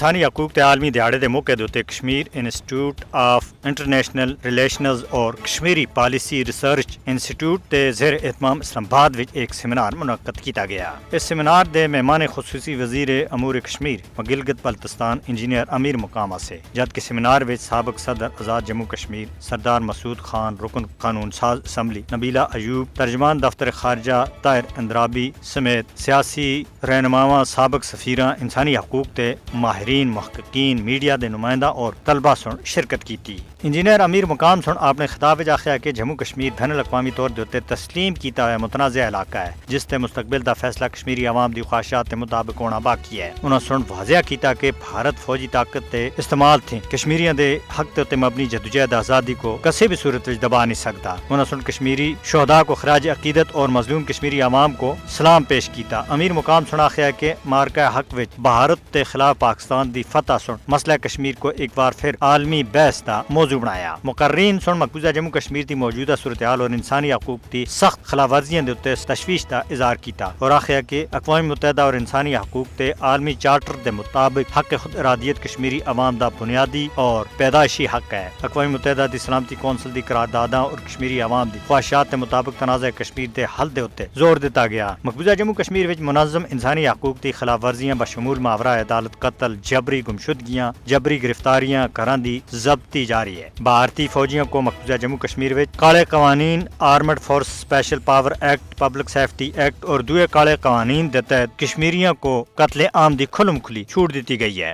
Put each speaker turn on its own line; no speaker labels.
انسانی حقوق تے عالمی دیہڑے دے موقع دے تے Kashmir institute of international relations اور کشمیری پالیسی ریسرچ انسٹیٹیوٹ تے زیر اہتمام اسلام آباد وچ ایک سیمینار منعقد کیتا گیا۔ اس سیمینار دے مہمان خصوصی وزیر امور کشمیر و گلگت بلتستان انجینئر امیر مقامہ سے، جبکہ سیمینار وچ سابق صدر آزاد جموں کشمیر سردار مسعود خان، رکن قانون ساز اسمبلی نبیلہ ایوب، ترجمان دفتر خارجہ طاہر اندرابی سمیت سیاسی رہنماواں، سابق سفیراں، انسانی حقوق تے ماہرین، محققین، میڈیا دے نمائندہ اور طلبہ سن شرکت کی۔ انجینئر امیر مقام سن آپ نے خطاب وچ آخیا کہ جموں کشمیر بین الاقوامی طور دے تسلیم کیتا ہوا متنازع علاقہ ہے، جس تے مستقبل دا فیصلہ کشمیری عوام دی خواہشات کے مطابق ہونا باقی ہے۔ انہوں سن واضح کیتا کہ بھارت فوجی طاقت تے استعمال تھی کشمیریاں دے حق تے مبنی جدوجہد آزادی کو کسی بھی صورت وچ دبا نہیں سکتا۔ انہوں سن کشمیری شہداء کو خراج عقیدت اور مظلوم کشمیری عوام کو سلام پیش کیتا۔ امیر مقام سن آخیا کہ مارکہ حق وچ بھارت تے خلاف پاکستان دی فتح سن مسئلہ کشمیر کو ایک بار پھر عالمی بحث دا موضوع بنایا۔ مقررین سن مقبوضہ جموں کشمیر دی موجودہ صورتحال اور انسانی حقوق دی سخت خلاف ورزیاں دے تے تشویش دا اظہار کیتا اور آخیا کہ اقوام متحدہ اور انسانی حقوق تے عالمی چارٹر دے مطابق حق خود ارادیت کشمیری عوام دا بنیادی اور پیدائشی حق ہے۔ اقوام متحدہ دی سلامتی کونسل دی قرارداداں اور کشمیری عوام دی خواہشات دے مطابق تنازع کشمیر دے حل دے تے زور دیتا گیا۔ مقبوضہ جموں کشمیر وچ منظم انسانی حقوق دی خلاف ورزیاں بشمول ماورا عدالت قتل، جبری گمشدگیاں، جبری گرفتاریاں گھراں دی ضبطی جاری ہے۔ بھارتی فوجیوں کو مقبوضہ جموں کشمیر وچ کالے قوانین، armed force special power act, public safety act اور دوئے کالے قوانین دے تحت کشمیریوں کو قتل عام دی کھلم کھلی چھوٹ دیتی گئی ہے۔